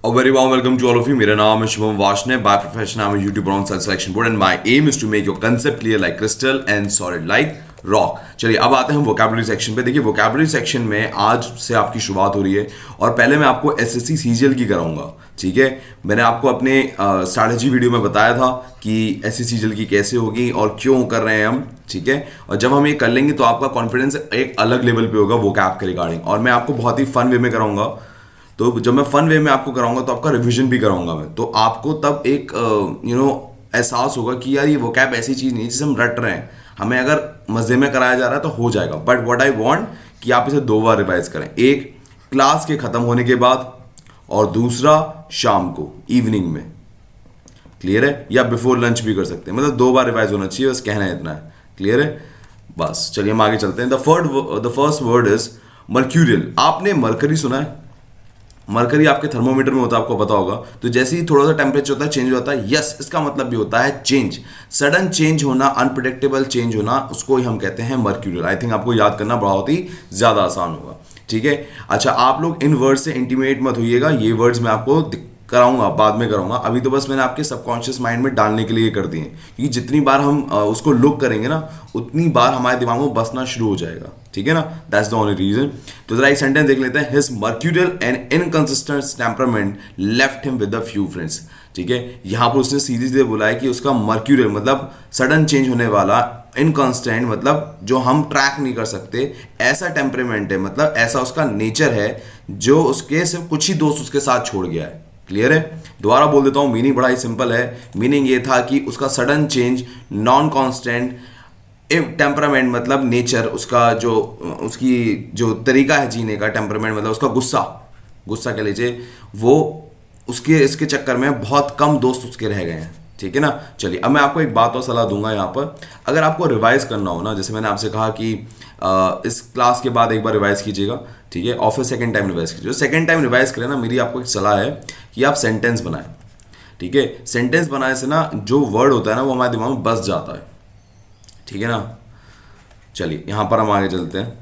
A very warm welcome to all of you. मेरा नाम है Shubham Washne. By profession, I'm a YouTuber on Self Selection Board, and my aim is to make your concept clear like crystal and solid like rock. चलिए अब आते हैं हम vocabulary section पे. देखिए vocabulary section में आज से आपकी शुरुआत हो रही है और पहले मैं आपको SSC CGL की कराऊंगा. ठीक है, मैंने आपको अपने स्ट्रैटेजी वीडियो में बताया था कि SSC CGL की कैसे होगी और क्यों कर रहे हैं हम. ठीक है, और जब हम ये कर लेंगे तो आपका कॉन्फिडेंस एक अलग लेवल पे होगा vocab के रिगार्डिंग, और मैं आपको बहुत ही फन वे में कराऊंगा. तो जब मैं फन वे में आपको कराऊंगा तो आपका रिवीजन भी कराऊंगा मैं, तो आपको तब एक एहसास होगा कि यार ये वोकैब ऐसी चीज़ नहीं है जिसे हम रट रहे हैं. हमें अगर मज़े में कराया जा रहा है तो हो जाएगा, बट व्हाट आई वांट कि आप इसे 2 बार रिवाइज करें. एक क्लास के ख़त्म होने के बाद और दूसरा शाम को इवनिंग में. क्लियर है? या बिफोर लंच भी कर सकते हैं, मतलब 2 बार रिवाइज होना चाहिए, बस कहना है इतना है. क्लियर है? बस चलिए हम आगे चलते हैं. The first word is mercurial. आपने मरकरी सुना है? मरकरी आपके थर्मोमीटर में होता है, आपको पता होगा. तो जैसे ही थोड़ा सा टेम्परेचर होता है चेंज होता है, यस इसका मतलब भी होता है चेंज, सडन चेंज होना, अनप्रिडिक्टेबल चेंज होना, उसको ही हम कहते हैं मर्क्यूरियल. आई थिंक आपको याद करना बहुत ही ज़्यादा आसान होगा. ठीक है, अच्छा आप लोग इन वर्ड से इंटीमेट मत होइएगा, ये वर्ड्स मैं आपको कराऊंगा, बाद में कराऊंगा. अभी तो बस मैंने आपके सबकॉन्शियस माइंड में डालने के लिए कर दिए, क्योंकि जितनी बार हम उसको लुक करेंगे ना उतनी बार हमारे दिमाग में बसना शुरू हो जाएगा. ठीक है ना, दैट्स द ओनली रीजन. तो जरा एक सेंटेंस देख लेते हैं. His mercurial and inconsistent temperament left him with a few friends. ठीक है, यहाँ पर उसने सीधे सीधे बोला है कि उसका मर्क्यूरियल मतलब सडन चेंज होने वाला, इनकॉन्स्टेंट मतलब जो हम ट्रैक नहीं कर सकते, ऐसा टेम्परामेंट है, मतलब ऐसा उसका नेचर है जो उसके सिर्फ कुछ ही दोस्त उसके साथ छोड़ गया है. क्लियर है? दोबारा बोल देता हूँ, मीनिंग बड़ा ही सिंपल है. मीनिंग ये था कि उसका sudden change, non constant, temperament मतलब नेचर, उसका जो उसकी जो तरीका है जीने का, टेम्परामेंट मतलब उसका गुस्सा कह लीजिए, वो उसके इसके चक्कर में बहुत कम दोस्त उसके रह गए हैं. ठीक है ना. चलिए अब मैं आपको एक बात और सलाह दूंगा यहाँ पर. अगर आपको रिवाइज करना हो ना, जैसे मैंने आपसे कहा कि इस क्लास के बाद एक बार रिवाइज कीजिएगा. ठीक है, और फिर सेकेंड टाइम रिवाइज कीजिए. सेकेंड टाइम रिवाइज करें ना, मेरी आपको एक सलाह है कि आप सेंटेंस बनाएं. ठीक है, सेंटेंस बनाने से ना जो वर्ड होता है ना वो हमारे दिमाग में बस जाता है. ठीक है ना. चलिए यहाँ पर हम आगे चलते हैं.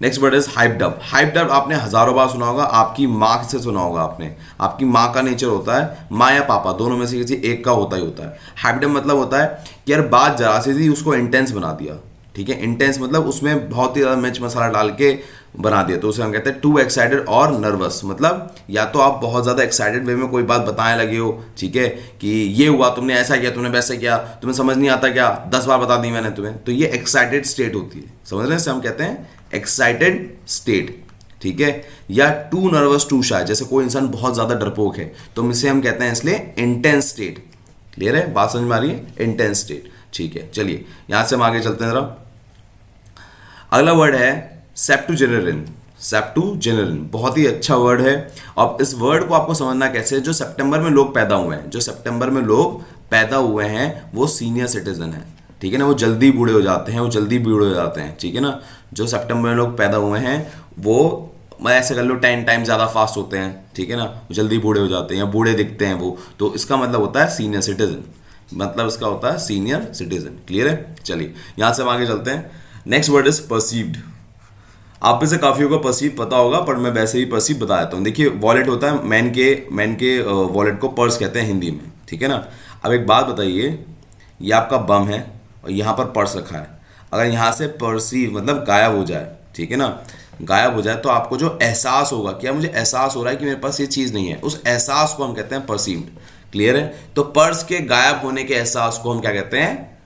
Next word is hyped up. Hyped up आपने हजारों बार सुना होगा, आपकी माँ से सुना होगा आपने. आपकी माँ का नेचर होता है, माँ या पापा दोनों में से किसी एक का होता ही होता है. हाइप्ड अप मतलब होता है कि यार बात जरा सी थी, उसको इंटेंस बना दिया. ठीक है, इंटेंस मतलब उसमें बहुत ही ज़्यादा मिर्च मसाला डाल के बना दिया, तो उसे हम कहते हैं टू एक्साइटेड और नर्वस. मतलब या तो आप बहुत ज़्यादा एक्साइटेड वे में कोई बात बताने लगे हो, ठीक है, कि ये हुआ, तुमने ऐसा किया, तुमने वैसा किया, तुम्हें समझ नहीं आता क्या, 10 बार बता दी मैंने तुम्हें, तो ये एक्साइटेड स्टेट होती है. समझ रहे हैं, इसे हम कहते हैं एक्साइटेड स्टेट. ठीक है, या टू नर्वस टू शाय, जैसे कोई इंसान बहुत ज़्यादा डरपोक है तो इसे हम कहते हैं इसलिए इंटेंस स्टेट. क्लियर है, बात समझ में आ रही है? Intense state. ठीक है, चलिए यहाँ से हम आगे चलते हैं जरा. अगला वर्ड है सेप्टुजेनेरिन. सेप्टुजेनेरिन बहुत ही अच्छा वर्ड है. अब इस वर्ड को आपको समझना कैसे, जो सितंबर में लोग पैदा हुए हैं, जो सितंबर में लोग पैदा हुए हैं वो सीनियर सिटीजन है. ठीक है ना, वो जल्दी बूढ़े हो जाते हैं, वो जल्दी बूढ़े हो जाते हैं. ठीक है ना, जो सितंबर में लोग पैदा हुए हैं वो ऐसे कर लो 10 टाइम ज़्यादा फास्ट होते हैं. ठीक है ना, वो जल्दी बूढ़े हो जाते हैं या बूढ़े दिखते हैं वो, तो इसका मतलब होता है सीनियर सिटीजन. मतलब इसका होता है सीनियर सिटीजन. क्लियर है? चलिए यहाँ से हम आगे चलते हैं. Next word is perceived. आप में से काफ़ियों को परसीव पता होगा, पर मैं वैसे ही परसीव बता देता हूँ. देखिए वॉलेट होता है, मैन के वॉलेट को पर्स कहते हैं हिंदी में. ठीक है ना. अब एक बात बताइए, ये आपका बम है और यहाँ पर पर्स रखा है. अगर यहाँ से परसीव मतलब गायब हो जाए, ठीक है ना, गायब हो जाए, तो आपको जो एहसास होगा, क्या मुझे एहसास हो रहा है कि मेरे पास ये चीज़ नहीं है, उस एहसास को हम कहते हैं परसीव्ड. क्लियर है? तो पर्स के गायब होने के एहसास को हम क्या कहते हैं?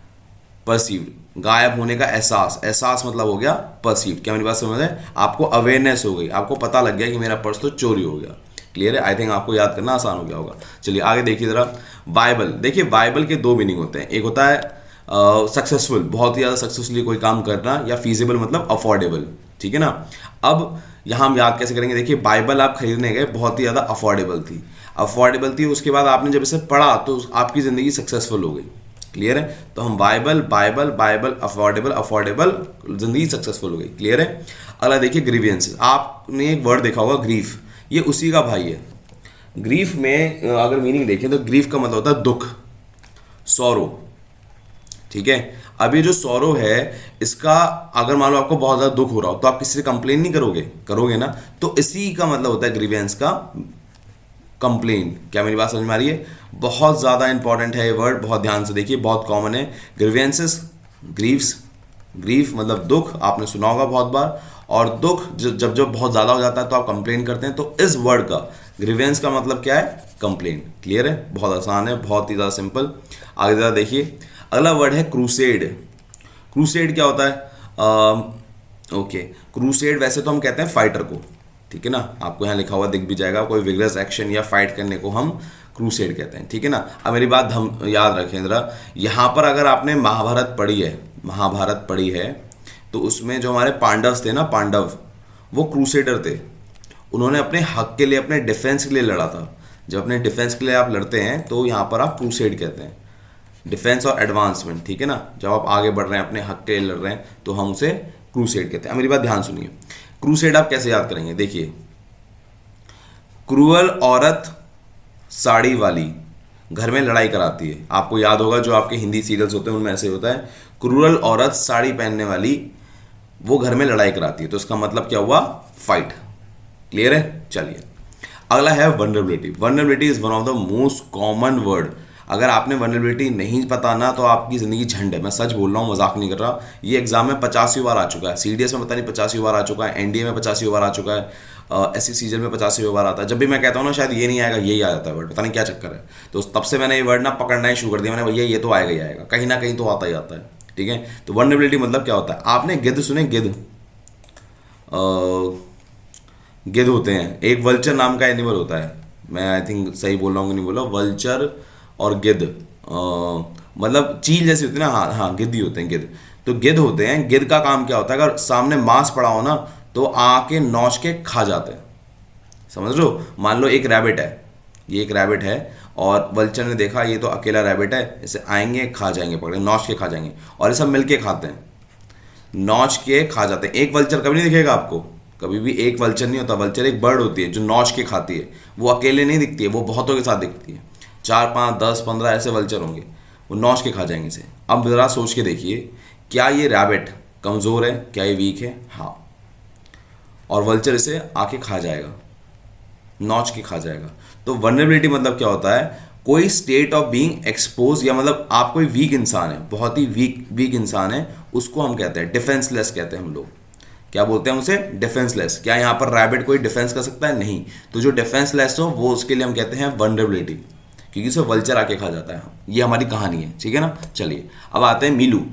परसीव्ड. गायब होने का एहसास, एहसास मतलब हो गया परसीव्ड. क्या मेरी बात समझ है? आपको अवेयरनेस हो गई, आपको पता लग गया कि मेरा पर्स तो चोरी हो गया. क्लियर है? आई थिंक आपको याद करना आसान हो गया होगा. चलिए आगे देखिए जरा. बाइबल. देखिए बाइबल के 2 मीनिंग होते हैं. एक होता है सक्सेसफुल, बहुत ही ज़्यादा सक्सेसफुली कोई काम करना, या फीजिबल मतलब अफोर्डेबल. ठीक है ना. अब यहाँ हम याद कैसे करेंगे? देखिए बाइबल आप खरीदने गए, बहुत ही ज़्यादा अफोर्डेबल थी. उसके बाद आपने जब इसे पढ़ा तो आपकी ज़िंदगी सक्सेसफुल हो गई. क्लियर है? तो हम बाइबल अफोर्डेबल जिंदगी सक्सेसफुल हो गई. क्लियर है? अगला देखिए ग्रीवियंस. आपने एक वर्ड देखा होगा ग्रीफ, ये उसी का भाई है. ग्रीफ में अगर मीनिंग देखें तो ग्रीफ का मतलब होता है दुख, सॉरो. ठीक है, अब ये जो सॉरो है, इसका अगर मान लो आपको बहुत ज़्यादा दुख हो रहा हो तो आप किसी से कंप्लेन नहीं करोगे ना, तो इसी का मतलब होता है ग्रीवियंस का कंप्लेन। क्या मेरी बात समझ में आ रही है? बहुत ज़्यादा इंपॉर्टेंट है ये वर्ड, बहुत ध्यान से देखिए, बहुत कॉमन है। ग्रीवेंसेस, ग्रीव्स, ग्रीफ मतलब दुख, आपने सुना होगा बहुत बार। और दुख जब जब बहुत ज़्यादा हो जाता है तो आप कंप्लेन करते हैं। तो इस वर्ड का ग्रीवेंस का मतलब क्या है? कंप्लेन। क्लियर है? बहुत आसान है, बहुत ही ज़्यादा सिंपल। आगे ज़रा देखिए, अगला वर्ड है क्रूसेड। क्रूसेड क्या होता है? ओके, क्रूसेड वैसे तो हम कहते हैं फाइटर को, ठीक है ना, आपको यहाँ लिखा हुआ दिख भी जाएगा, कोई विग्रस एक्शन या फाइट करने को हम क्रूसेड कहते हैं, ठीक है ना। अब मेरी बात हम याद रखें ज़रा, यहाँ पर अगर आपने महाभारत पढ़ी है, महाभारत पढ़ी है, तो उसमें जो हमारे पांडव थे ना, पांडव, वो क्रूसेडर थे। उन्होंने अपने हक के लिए, अपने डिफेंस के लिए लड़ा था। जब अपने डिफेंस के लिए आप लड़ते हैं तो यहाँ पर आप क्रूसेड कहते हैं, डिफेंस और एडवांसमेंट, ठीक है ना। जब आप आगे बढ़ रहे हैं, अपने हक के लिए लड़ रहे हैं, तो हम उसे क्रूसेड कहते हैं। मेरी बात ध्यान सुनिए, क्रूसेड आप कैसे याद करेंगे? देखिए, क्रूअल औरत साड़ी वाली घर में लड़ाई कराती है। आपको याद होगा जो आपके हिंदी सीरियल्स होते हैं उनमें ऐसे होता है, क्रूअल औरत साड़ी पहनने वाली वो घर में लड़ाई कराती है, तो इसका मतलब क्या हुआ? फाइट। क्लियर है? चलिए, अगला है vulnerability. Vulnerability is one of the most common word. अगर आपने वनरेबिलिटी नहीं पता ना तो आपकी ज़िंदगी झंड है, मैं सच बोल रहा हूँ, मजाक नहीं कर रहा। ये एग्जाम में 50वीं बार आ चुका है, सीडीएस में पता नहीं 50वीं बार आ चुका है, एनडीए में 50वीं बार आ चुका है, एससी सीजन में 50वीं बार आता है। जब भी मैं कहता हूँ ना शायद ये नहीं आएगा, यही आ जाता है वर्ड, पता नहीं क्या चक्कर है। तो तब से मैंने ये वर्ड ना पकड़ना ही शुरू कर दिया, मैंने भैया ये तो आएगा ही आएगा, कहीं ना कहीं तो आता ही आता है, ठीक है। तो वनरेबिलिटी मतलब क्या होता है? आपने गिद्ध सुने? गिद्ध, गिद्ध होते हैं, एक वल्चर नाम का एनिमल होता है, मैं आई थिंक सही बोल रहा हूँ कि नहीं बोल रहा, वल्चर और गिद्ध, मतलब चील जैसी होती है ना, हाँ हाँ, गिद्ध ही होते हैं, गिद्ध। तो गिद्ध होते हैं, गिद्ध का काम क्या होता है? अगर सामने मांस पड़ा हो ना तो आके नौच के खा जाते हैं, समझ लो। मान लो एक रैबिट है, ये एक रैबिट है और वल्चर ने देखा ये तो अकेला रैबिट है, इसे आएंगे खा जाएंगे, पकड़े नौच के खा जाएंगे, और ये सब मिलके खाते हैं, नौच के खा जाते हैं। एक वल्चर कभी नहीं दिखेगा आपको, कभी भी एक वल्चर नहीं होता। वल्चर एक बर्ड होती है जो नौच के खाती है, वो अकेले नहीं दिखती है, वो बहुतों के साथ दिखती है, 4 5 10 15 ऐसे वल्चर होंगे, वो नौच के खा जाएंगे इसे। अब ज़रा सोच के देखिए, क्या ये रैबिट कमज़ोर है? क्या ये वीक है? हाँ, और वल्चर इसे आके खा जाएगा, नौच के खा जाएगा। तो वनरेबिलिटी मतलब क्या होता है? कोई स्टेट ऑफ बीइंग एक्सपोज, या मतलब आप कोई वीक इंसान है, बहुत ही वीक इंसान है, उसको हम कहते हैं डिफेंसलेस कहते हैं हम लोग। क्या बोलते हैं उसे? डिफेंसलेस। क्या यहाँ पर रैबिट कोई डिफेंस कर सकता है? नहीं। तो जो डिफेंसलेस हो वो उसके लिए हम कहते हैं वनरेबिलिटी, क्योंकि उसे वल्चर आके खा जाता है। ये हमारी कहानी है, ठीक है ना। चलिए अब आते हैं मीलू।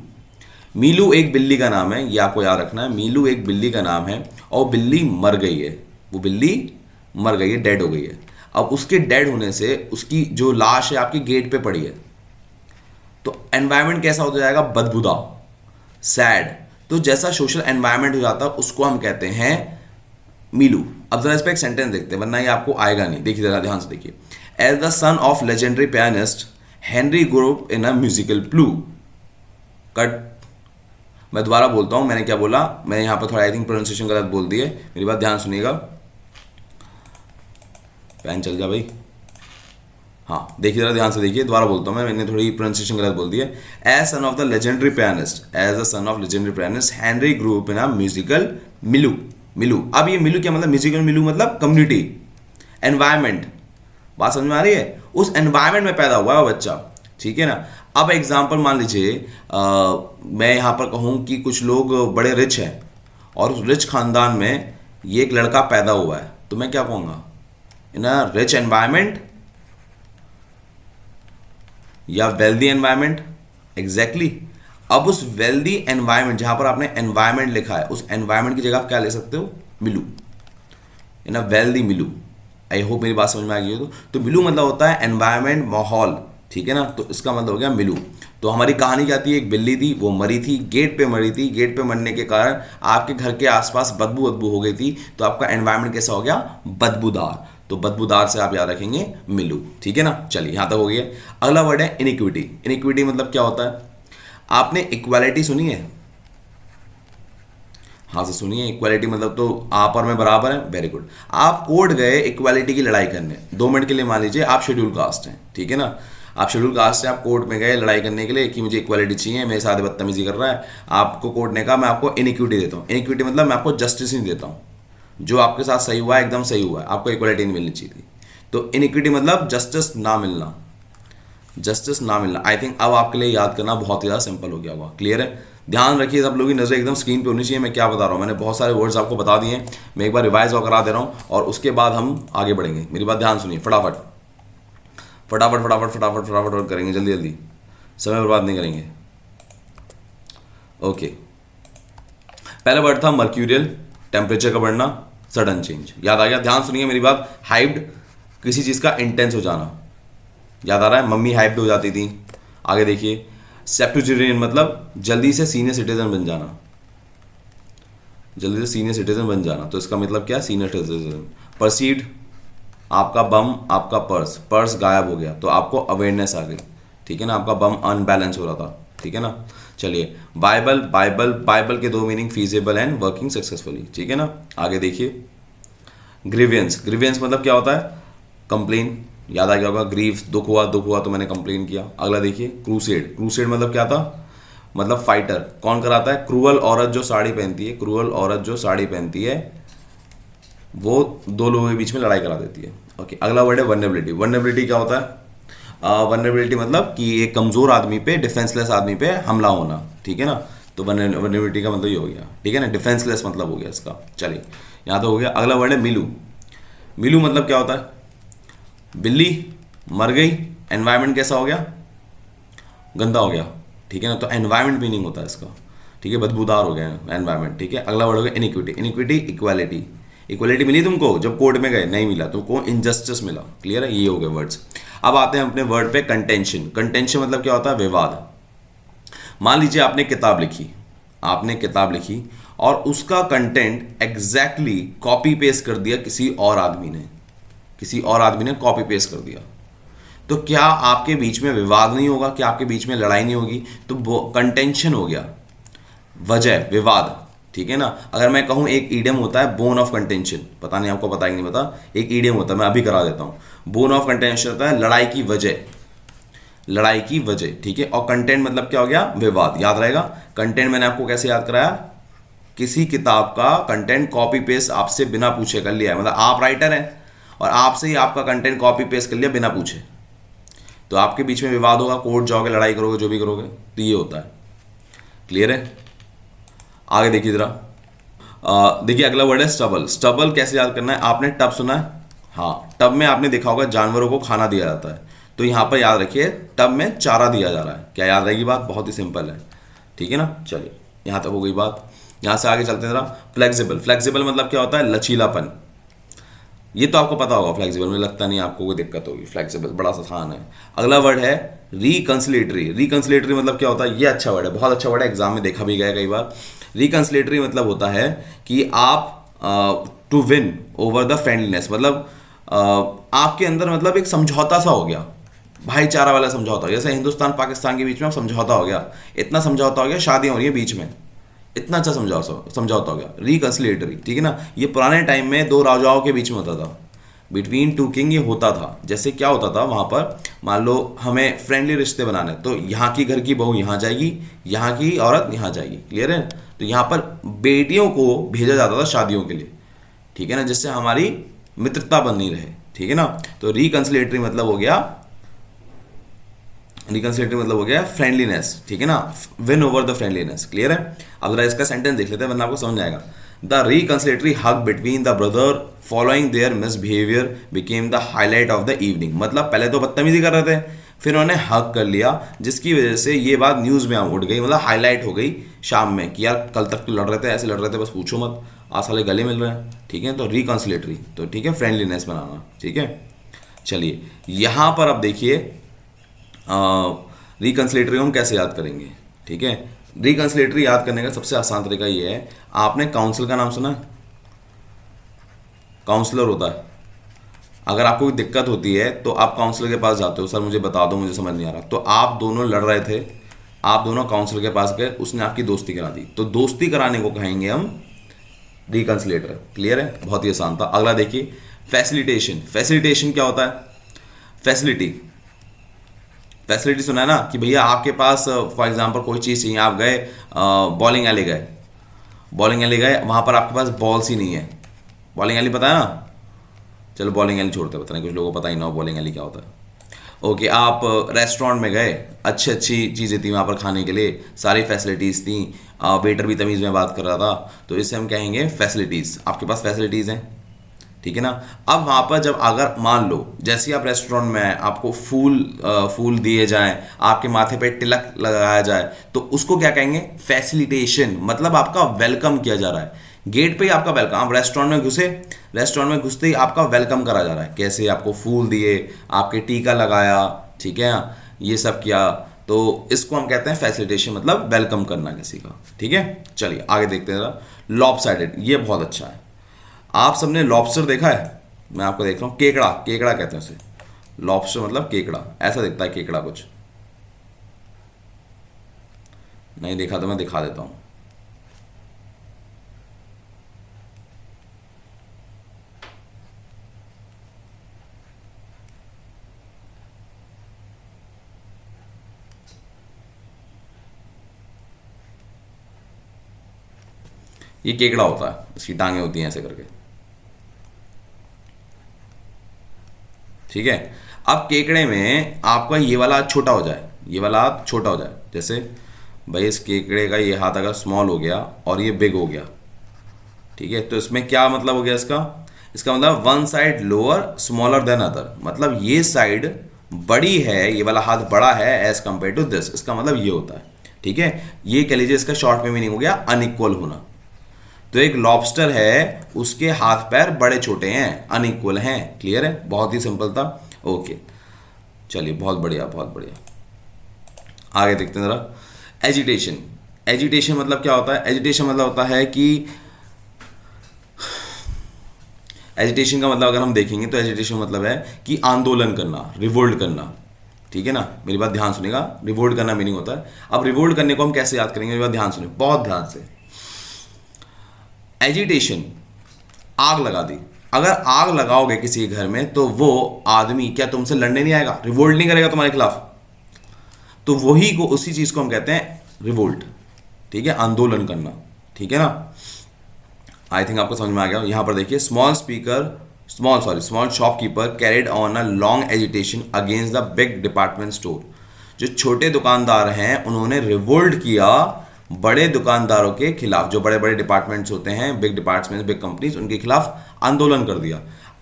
मीलू एक बिल्ली का नाम है, ये आपको याद रखना है। मीलू एक बिल्ली का नाम है और बिल्ली मर गई है, वो बिल्ली मर गई है, डेड हो गई है। अब उसके डेड होने से उसकी जो लाश है आपकी गेट पे पड़ी है, तो एनवायरनमेंट कैसा हो जाएगा? बदबूदार, सैड। तो जैसा सोशल एनवायरनमेंट हो जाता है उसको हम कहते हैं मीलू। अब जरा इस पर एक सेंटेंस देखते हैं, वरना ये आपको आएगा नहीं। देखिए जरा ध्यान से देखिए, as the son of legendary pianist Henry grow up in a musical milieu. Cut, मैं दोबारा बोलता हूँ, मैंने क्या बोला, मैं यहाँ पर थोड़ा आई थिंक प्रोनाउंसिएशन गलत बोल दिए, मेरी बात ध्यान सुनिएगा। पैन चल जा भाई, हाँ देखिए जरा ध्यान से देखिए, दोबारा बोलता हूँ मैंने थोड़ी प्रोनाउंसिएशन गलत बोल दी है। As son of the legendary pianist, as the son of legendary pianist Henry grew up in a musical milieu. Milieu, अब ये मिलू क्या मतलब? म्यूजिकल मिलू मतलब कम्युनिटी, एनवायरनमेंट। बात समझ में आ रही है? उस एनवायरनमेंट में पैदा हुआ है वो बच्चा, ठीक है ना। अब एग्जाम्पल मान लीजिए, मैं यहाँ पर कहूँ कि कुछ लोग बड़े रिच हैं और उस रिच खानदान में ये एक लड़का पैदा हुआ है, तो मैं क्या कहूँगा? इन अ रिच एनवायरनमेंट या वेल्दी एनवायरनमेंट, एग्जैक्टली। अब उस वेल्दी एनवायरनमेंट, जहां पर आपने एनवायरनमेंट लिखा है, उस एनवायरनमेंट की जगह आप क्या ले सकते हो? मिलू, इन अ वेल्दी मिलू। आई होप मेरी बात समझ में आ गई हो। तो मिलू मतलब होता है एनवायरनमेंट, माहौल, ठीक है ना। तो इसका मतलब हो गया मिलू। तो हमारी कहानी क्या थी? एक बिल्ली थी, वो मरी थी, गेट पे मरी थी। गेट पे मरने के कारण आपके घर के आसपास बदबू हो गई थी, तो आपका एनवायरनमेंट कैसा हो गया? बदबूदार। तो बदबूदार से आप याद रखेंगे मिलू, ठीक है ना। चलिए यहां तक हो गया। अगला वर्ड है इनइक्विटी। इनइक्विटी मतलब क्या होता है? आपने इक्वालिटी सुनी है? हाँ से सुनिए, इक्वालिटी मतलब तो आप और मैं बराबर हैं, वेरी गुड। आप कोर्ट गए इक्वालिटी की लड़ाई करने, 2 मिनट के लिए मान लीजिए आप शेड्यूल कास्ट हैं, ठीक है ना। आप शेड्यूल कास्ट से आप कोर्ट में गए लड़ाई करने के लिए कि मुझे इक्वालिटी चाहिए, मेरे साथ बदतमीजी कर रहा है। आपको कोर्ट ने कहा मैं आपको इनइक्विटी देता हूँ। इनइक्विटी मतलब मैं आपको जस्टिस नहीं देता हूँ, जो आपके साथ सही हुआ है एकदम सही हुआ है, आपको इक्वालिटी नहीं मिलनी चाहिए थी। तो इनिक्विटी मतलब जस्टिस ना मिलना, जस्टिस ना मिलना। आई थिंक अब आपके लिए याद करना बहुत ही ज़्यादा सिंपल हो गया होगा। क्लियर है? ध्यान रखिए, सब लोगों की नज़र एकदम स्क्रीन पे होनी चाहिए मैं क्या बता रहा हूँ। मैंने बहुत सारे वर्ड्स आपको बता दिए हैं, मैं एक बार रिवाइज और करा दे रहा हूँ और उसके बाद हम आगे बढ़ेंगे। मेरी बात ध्यान सुनिए, फटाफट फटाफट फटाफट फटाफट फटाफट और करेंगे, जल्दी जल्दी, समय बर्बाद नहीं करेंगे। ओके, पहला वर्ड था मर्क्यूरियल, टेम्परेचर का बढ़ना, सडन चेंज। याद आ गया? ध्यान सुनिए मेरी बात। हाइप्ड, किसी चीज़ का इंटेंस हो जाना। याद आ रहा है? मम्मी हाइप्ड हो जाती थी। आगे देखिए, सेप्टुजेरियन मतलब जल्दी से सीनियर सिटीजन बन जाना, जल्दी से सीनियर सिटीजन बन जाना। तो इसका मतलब क्या? Senior citizen. परसीव्ड, आपका बम, आपका पर्स, पर्स गायब हो गया तो आपको अवेयरनेस आ गई, ठीक है ना, आपका बम अनबैलेंस हो रहा था, ठीक है ना। चलिए, बाइबल, बाइबल, बाइबल के दो meaning, feasible and working successfully, ठीक है ना। आगे देखिए, ग्रीवियंस, ग्रीवियंस मतलब क्या होता है? कंप्लेन। याद आ गया होगा, ग्रीव, दुख हुआ, दुख हुआ तो मैंने कंप्लेन किया। अगला देखिए, क्रूसेड, क्रूसेड मतलब क्या था? मतलब फाइटर। कौन कराता है? क्रूअल औरत जो साड़ी पहनती है, क्रूअल औरत जो साड़ी पहनती है वो दो लोगों के बीच में लड़ाई करा देती है। ओके, अगला वर्ड है वल्नरेबिलिटी। वल्नरेबिलिटी क्या होता है? वल्नरेबिलिटी मतलब कि एक कमजोर आदमी पे, डिफेंसलेस आदमी पे हमला होना, ठीक है ना। तो वल्नरेबिलिटी का मतलब ये हो गया, ठीक है ना, डिफेंसलेस मतलब हो गया इसका। चलिए, यहाँ तो हो गया। अगला वर्ड है मिलू। मिलू मतलब क्या होता है? बिल्ली मर गई, एनवायरमेंट कैसा हो गया? गंदा हो गया, ठीक है ना। तो एनवायरमेंट मीनिंग होता है इसका, ठीक है, बदबूदार हो गया एनवायरमेंट, ठीक है। अगला वर्ड हो गया इनिक्विटी। Inequity, equality. इक्वालिटी मिली तुमको जब कोर्ट में गए? नहीं मिला तुमको, इनजस्टिस मिला। क्लियर है? ये हो गए वर्ड्स। अब आते हैं अपने वर्ड पे, कंटेंशन। कंटेंशन मतलब क्या होता है? विवाद। मान लीजिए आपने किताब लिखी, आपने किताब लिखी और उसका कंटेंट एग्जैक्टली कॉपी पेस्ट कर दिया किसी और आदमी ने, किसी और आदमी ने कॉपी पेस्ट कर दिया, तो क्या आपके बीच में विवाद नहीं होगा? क्या आपके बीच में लड़ाई नहीं होगी? तो कंटेंशन हो गया, वजह, विवाद, ठीक है ना। अगर मैं कहूं एक ईडियम होता है बोन ऑफ कंटेंशन, पता नहीं आपको पता ही नहीं पता, एक ईडियम होता है, मैं अभी करा देता हूं। बोन ऑफ कंटेंशन होता है लड़ाई की वजह, लड़ाई की वजह, ठीक है। और कंटेंट मतलब क्या हो गया? विवाद। याद रहेगा? कंटेंट मैंने आपको कैसे याद कराया? किसी किताब का कंटेंट कॉपी पेस्ट आपसे बिना पूछे कर लिया है, मतलब आप राइटर हैं और आपसे ही आपका कंटेंट कॉपी पेस्ट कर लिया बिना पूछे, तो आपके बीच में विवाद होगा, कोर्ट जाओगे, लड़ाई करोगे, जो भी करोगे, तो ये होता है। क्लियर है? आगे देखिए जरा, देखिए अगला वर्ड है स्टबल। स्टबल कैसे याद करना है? आपने टब सुना है? हाँ, टब में आपने देखा होगा जानवरों को खाना दिया जाता है, तो यहाँ पर याद रखिए टब में चारा दिया जा रहा है। क्या याद रहेगी बात? बहुत ही सिंपल है, ठीक है ना। चलिए, यहाँ तक हो गई बात। यहाँ से आगे चलते हैं जरा। फ्लेक्सिबल। फ्लेक्सिबल मतलब क्या होता है? लचीलापन। ये तो आपको पता होगा, फ्लेक्सिबल में लगता नहीं आपको कोई दिक्कत होगी, फ्लेक्सिबल बड़ा आसान है। अगला वर्ड है रिकंसिलेटरी। रिकंसिलेटरी मतलब क्या होता है? ये अच्छा वर्ड है, बहुत अच्छा वर्ड है, एग्जाम में देखा भी गया कई बार। रिकंसिलेटरी मतलब होता है कि आप to win over the friendliness, मतलब आपके अंदर मतलब एक समझौता सा हो गया, भाईचारा वाला समझौता। जैसे हिंदुस्तान पाकिस्तान के बीच में समझौता हो गया, इतना समझौता हो गया, शादियां हो रही है बीच में, इतना अच्छा समझौता हो गया, रिकंसिलेटरी, ठीक है ना। ये पुराने टाइम में दो राजाओं के बीच में होता था, बिटवीन टू किंग ये होता था। जैसे क्या होता था वहाँ पर, मान लो हमें फ्रेंडली रिश्ते बनाने, तो यहाँ की घर की बहू यहाँ जाएगी, यहाँ की औरत यहाँ जाएगी। क्लियर है? तो यहाँ पर बेटियों को भेजा जाता था शादियों के लिए, ठीक है ना, जिससे हमारी मित्रता बनी रहे, ठीक है ना। तो रिकंसिलेटरी मतलब हो गया, रिकंसिलेटरी मतलब हो गया फ्रेंडलीनेस, ठीक है ना, win over the friendliness. Clear है? अब जरा इसका सेंटेंस देख लेते हैं वरना आपको समझ आएगा। The reconciliatory hug between the brother following their misbehaviour became the highlight of the evening. मतलब पहले तो बदतमीजी कर रहे थे, फिर उन्होंने हग कर लिया, जिसकी वजह से ये बात न्यूज़ में उठ गई, मतलब हाईलाइट हो गई शाम में, कि यार कल तक तो लड़ रहे थे, ऐसे लड़ रहे थे, बस पूछो मत, आज साले गले मिल रहे हैं, ठीक है। तो रिकंसिलेटरी, तो ठीक है, फ्रेंडलीनेस बनाना, ठीक है। चलिए, यहाँ पर अब देखिए रिकंसिलेटरी हम कैसे याद करेंगे, ठीक है। रिकंसिलेटरी याद करने का सबसे आसान तरीका ये है, आपने काउंसिल का नाम सुना है? काउंसलर होता है, अगर आपको कोई दिक्कत होती है तो आप काउंसलर के पास जाते हो, सर मुझे बता दो, मुझे समझ नहीं आ रहा, तो आप दोनों लड़ रहे थे, आप दोनों काउंसलर के पास गए, उसने आपकी दोस्ती करा दी, तो दोस्ती कराने को कहेंगे हम रिकंसिलेटर। क्लियर है? बहुत ही आसान था। अगला देखिए, फैसिलिटेशन। फैसिलिटेशन क्या होता है? फैसिलिटी, फैसिलिटी सुना है ना, कि भैया आपके पास फॉर एग्जांपल कोई चीज़ चाहिए, आप गए बॉलिंग एले गए, बॉलिंग एले गए, वहाँ पर आपके पास बॉल्स ही नहीं है, बॉलिंग एली पता है ना, चलो बॉलिंग एली छोड़ते हैं, पता नहीं कुछ लोगों को पता ही ना हो बॉलिंग एली क्या होता है। ओके, आप रेस्टोरेंट में गए, अच्छी अच्छी चीज़ें थी वहाँ पर खाने के लिए, सारी फैसिलिटीज़ थी, वेटर भी तमीज़ में बात कर रहा था, तो इससे हम कहेंगे फैसिलिटीज़। आपके पास फैसिलिटीज़ हैं, ठीक है ना। अब वहाँ पर जब अगर मान लो जैसे ही आप रेस्टोरेंट में आए, आपको फूल दिए जाएं, आपके माथे पे तिलक लगाया जाए, तो उसको क्या कहेंगे? फैसिलिटेशन। मतलब आपका वेलकम किया जा रहा है, गेट पे ही आपका वेलकम। आप रेस्टोरेंट में घुसे, रेस्टोरेंट में घुसते ही आपका वेलकम करा जा रहा है, कैसे? आपको फूल दिए, आपके टीका लगाया, ठीक है, ये सब किया, तो इसको हम कहते हैं फैसिलिटेशन, मतलब वेलकम करना किसी का, ठीक है। चलिए आगे देखते हैं जरा। लॉपसाइडेड, ये बहुत अच्छा है। आप सबने लॉबस्टर देखा है? मैं आपको देख रहा हूँ, केकड़ा, केकड़ा कहते हैं उसे। लॉबस्टर मतलब केकड़ा, ऐसा दिखता है केकड़ा कुछ। नहीं देखा तो मैं दिखा देता हूँ। ये केकड़ा होता है, इसकी टांगे होती हैं ऐसे करके, ठीक है। अब केकड़े में आपका ये वाला हाथ छोटा हो जाए, ये वाला हाथ छोटा हो जाए, जैसे भाई इस केकड़े का ये हाथ अगर स्मॉल हो गया और ये बिग हो गया, ठीक है, तो इसमें क्या मतलब हो गया इसका? इसका मतलब one side lower smaller than other, मतलब ये साइड बड़ी है, ये वाला हाथ बड़ा है एज कंपेयर टू दिस, इसका मतलब ये होता है, ठीक है। ये कह लीजिए इसका शॉर्ट में मीनिंग हो गया अनइक्वल होना। तो एक लॉबस्टर है, उसके हाथ पैर बड़े छोटे हैं, अनइक्वल हैं। क्लियर है? बहुत ही सिंपल था। ओके, चलिए बहुत बढ़िया, बहुत बढ़िया। आगे देखते हैं जरा। एजिटेशन। एजिटेशन मतलब क्या होता है? एजिटेशन मतलब होता है कि एजिटेशन का मतलब अगर हम देखेंगे तो एजिटेशन मतलब है कि आंदोलन करना, रिवोल्ट करना, ठीक है ना। मेरी बात ध्यान सुनिएगा, रिवोल्ट करना मीनिंग होता है। अब रिवोल्ट करने को हम कैसे याद करेंगे? मेरी बात ध्यान सुनिए, बहुत ध्यान से। एजिटेशन, आग लगा दी। अगर आग लगाओगे किसी के घर में तो वो आदमी क्या तुमसे लड़ने नहीं आएगा, रिवोल्ट नहीं करेगा तुम्हारे खिलाफ? तो वही को, उसी चीज को हम कहते हैं रिवोल्ट, ठीक है, आंदोलन करना, ठीक है ना। आई थिंक आपको समझ में आ गया। यहां पर देखिए, small shopkeeper carried on a long agitation against the big department store. जो छोटे दुकानदार हैं उन्होंने रिवोल्ट किया बड़े दुकानदारों के खिलाफ, जो बड़े बड़े डिपार्टमेंट्स होते हैं, बिग डिपार्टमेंट्स, बिग कंपनीज, उनके खिलाफ आंदोलन कर दिया।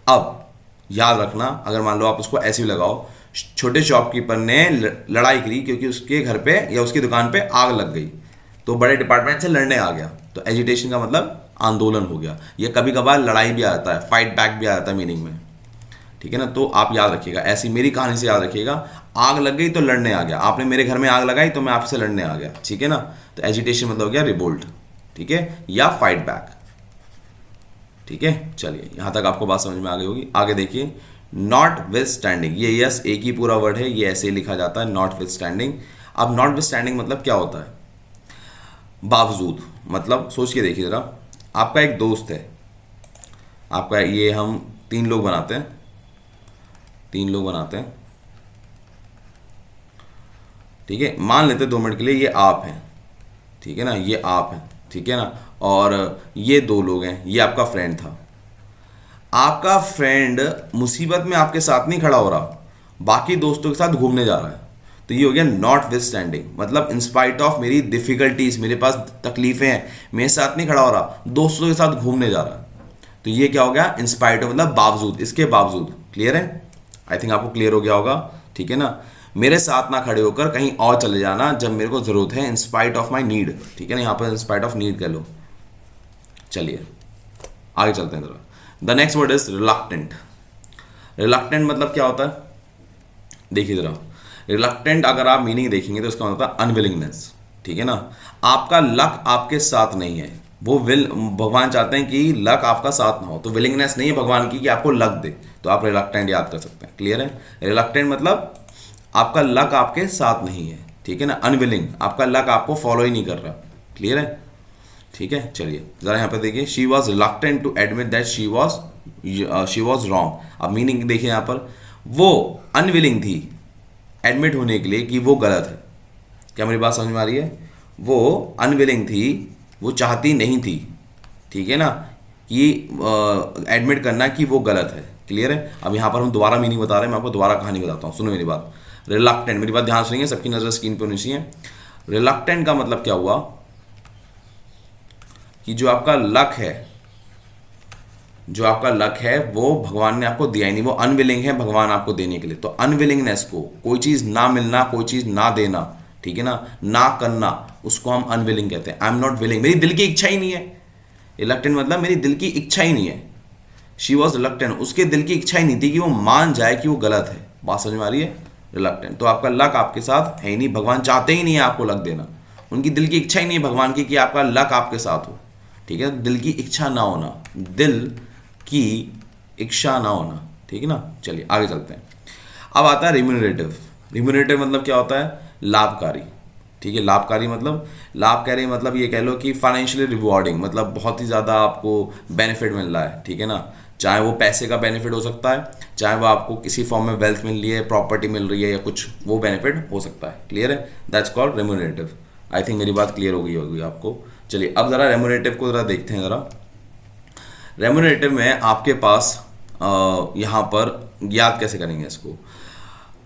अब याद रखना, अगर मान लो आप उसको ऐसे भी लगाओ, छोटे शॉपकीपर ने लड़ाई करी क्योंकि उसके घर पे या उसकी दुकान पे आग लग गई, तो बड़े डिपार्टमेंट से लड़ने आ गया। तो एजिटेशन का मतलब आंदोलन हो गया। ये कभी कभार लड़ाई भी आ जाता है, फाइट बैक भी आ जाता है मीनिंग में, ठीक है ना। तो आप याद रखिएगा, ऐसी मेरी कहानी से याद रखिएगा, आग लग गई तो लड़ने आ गया, आपने मेरे घर में आग लगाई तो मैं आपसे लड़ने आ गया, ठीक है ना। तो एजिटेशन मतलब हो गया रिवोल्ट, ठीक है, या फाइट बैक, ठीक है। चलिए यहां तक आपको बात समझ में आ गई होगी। आगे देखिए, नॉट विथ स्टैंडिंग। ये यस एक ही पूरा वर्ड है, ये ऐसे ही लिखा जाता है, नॉट विथ स्टैंडिंग। अब नॉट विथ स्टैंडिंग मतलब क्या होता है? बावजूद। मतलब सोच के देखिए जरा, आपका एक दोस्त है, आपका, ये हम 3 लोग बनाते हैं, 3 लोग बनाते हैं, ठीक है। मान लेते 2 मिनट के लिए ये आप हैं, ठीक है ना, ये आप हैं, ठीक है ना, और ये 2 लोग हैं, ये आपका फ्रेंड था। आपका फ्रेंड मुसीबत में आपके साथ नहीं खड़ा हो रहा, बाकी दोस्तों के साथ घूमने जा रहा है, तो ये हो गया नॉट विथ स्टैंडिंग। मतलब इंस्पाइट ऑफ मेरी डिफिकल्टीज, मेरे पास तकलीफें हैं, मेरे साथ नहीं खड़ा हो रहा, दोस्तों के साथ घूमने जा रहा है, तो ये क्या हो गया? इंस्पाइट ऑफ मतलब बावजूद, इसके बावजूद। क्लियर है? आई थिंक आपको क्लियर हो गया होगा, ठीक है ना। मेरे साथ ना खड़े होकर कहीं और चले जाना जब मेरे को जरूरत है, इंस्पाइट ऑफ माई नीड, ठीक है ना, यहाँ पर इंस्पाइट ऑफ नीड कह लो। चलिए आगे चलते हैं जरा। The next word is reluctant. Reluctant मतलब क्या होता है? देखिए जरा, रिलक्टेंट अगर आप मीनिंग देखेंगे तो इसका मतलब होता है अनविलिंगनेस, ठीक है ना। आपका लक आपके साथ नहीं है, वो भगवान चाहते हैं कि लक आपका साथ ना हो, तो विलिंगनेस नहीं है भगवान की कि आपको लक दे, तो आप रिलक्टेंट याद कर सकते हैं। क्लियर है? रिलक्टेंट मतलब आपका लक आपके साथ नहीं है, ठीक है ना। अनविलिंग, आपका लक आपको फॉलो ही नहीं कर रहा। क्लियर है? ठीक है। चलिए जरा यहाँ पे देखिए, she was reluctant to admit that she was wrong. अब मीनिंग देखिए यहाँ पर, वो अनविलिंग थी एडमिट होने के लिए कि वो गलत है। क्या मेरी बात समझ में आ रही है? वो अनविलिंग थी, वो चाहती नहीं थी, ठीक है ना, कि एडमिट करना कि वो गलत है, क्लियर है। अब यहाँ पर हम दोबारा मीनिंग बता रहे हैं, मैं आपको दोबारा कहानी बताता हूँ, सुनो मेरी बात। रिलक्टेंट, मेरी बात ध्यान सुनिए, सबकी नजर स्क्रीन पे होनी चाहिए। रिलक्टेंट का मतलब क्या हुआ कि जो आपका लक है, जो आपका लक है वो भगवान ने आपको दिया ही नहीं, वो अनविलिंग है भगवान आपको देने के लिए। तो अनविलिंगनेस को, कोई चीज ना मिलना, कोई चीज ना देना, ठीक है ना करना, उसको हम अनविलिंग कहते हैं। आई एम नॉट विलिंग, मेरी दिल की इच्छा ही नहीं है। रिलक्टेंट मतलब मेरी दिल की इच्छा ही नहीं है। शी वॉज रिलक्टेंट, उसके दिल की इच्छा ही नहीं थी कि वो मान जाए कि वो गलत है। बात समझ में आ रही है? रिलक्टेंट। तो आपका लक आपके साथ है ही नहीं, भगवान चाहते ही नहीं है आपको लक देना, उनकी दिल की इच्छा ही नहीं है भगवान की कि आपका लक आपके साथ हो, ठीक है। दिल की इच्छा ना होना, दिल की इच्छा ना होना, ठीक है ना। चलिए आगे चलते हैं। अब आता है रिम्यूनरेटिव। रिम्यूनरेटिव मतलब क्या होता है? लाभकारी, ठीक है। लाभकारी मतलब, लाभकारी मतलब ये कह लो कि फाइनेंशियली रिवॉर्डिंग, मतलब बहुत ही ज़्यादा आपको बेनिफिट मिल रहा है, ठीक है ना। चाहे वो पैसे का बेनिफिट हो सकता है, चाहे वो आपको किसी फॉर्म में वेल्थ मिल रही है, प्रॉपर्टी मिल रही है या कुछ, वो बेनिफिट हो सकता है। क्लियर है? That's called remunerative. I think मेरी बात क्लियर हो गई होगी आपको। चलिए अब ज़रा रेम्यूनरेटिव को ज़रा देखते हैं ज़रा। रेम्यूनरेटिव में आपके पास यहाँ पर याद कैसे करेंगे इसको?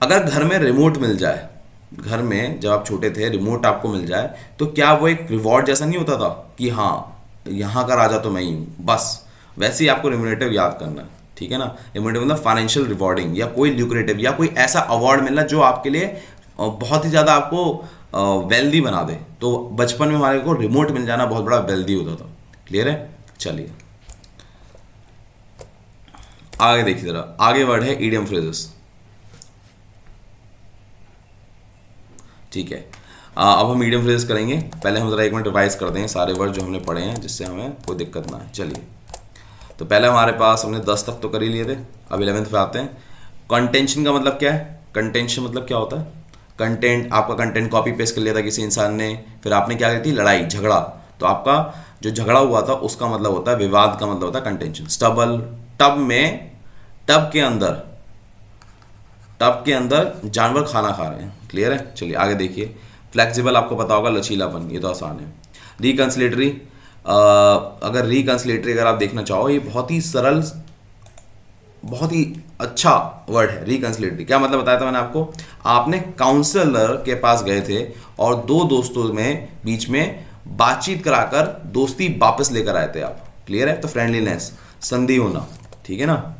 अगर घर में रिमोट मिल जाए, घर में जब आप छोटे थे रिमोट आपको मिल जाए, तो क्या वो एक रिवॉर्ड जैसा नहीं होता था कि हाँ यहाँ का राजा तो मैं ही हूँ, बस वैसे ही आपको रिम्यूनरेटिव याद करना है, ठीक है ना। रिम्यूनरेटिव मतलब फाइनेंशियल रिवॉर्डिंग या कोई ल्यूक्रेटिव या कोई ऐसा अवार्ड मिलना जो आपके लिए बहुत ही ज़्यादा आपको वेल्दी बना दे। तो बचपन में हमारे को रिमोट मिल जाना बहुत बड़ा वेल्दी होता था। क्लियर है? चलिए आगे देखिए जरा, आगे वर्ड है इडियम फ्रेजेस, ठीक है। अब हम इडियम फ्रेजेस करेंगे। पहले हम जरा एक मिनट रिवाइज कर दें सारे वर्ड जो हमने पढ़े हैं, जिससे हमें कोई दिक्कत ना है। चलिए, तो पहले हमारे पास हमने 10 तक तो कर ही लिए थे, अब 11th पे आते हैं। कंटेंशन का मतलब क्या है? कंटेंशन मतलब क्या होता है? कंटेंट, आपका कंटेंट कॉपी पेस्ट कर लिया था किसी इंसान ने, फिर आपने क्या की थी? लड़ाई झगड़ा, तो आपका जो झगड़ा हुआ था उसका मतलब होता है, विवाद का मतलब होता है कंटेंशन। स्टबल, टब में, टब के अंदर जानवर खाना खा रहे हैं। क्लियर है? चलिए आगे देखिए। फ्लेक्सिबल आपको पता होगा, लचीलापन, ये तो आसान है। रिकंसिलेटरी, अगर रिकंसिलेटरी अगर आप देखना चाहो, ये बहुत ही सरल, बहुत ही अच्छा वर्ड है रिकंसिलेटरी। क्या मतलब बताया था मैंने आपको? आपने काउंसलर के पास गए थे और दो दोस्तों में बीच में बातचीत कराकर दोस्ती वापस लेकर आए थे आप। क्लियर है? तो फ्रेंडलीनेस, संधि होना, ठीक है ना।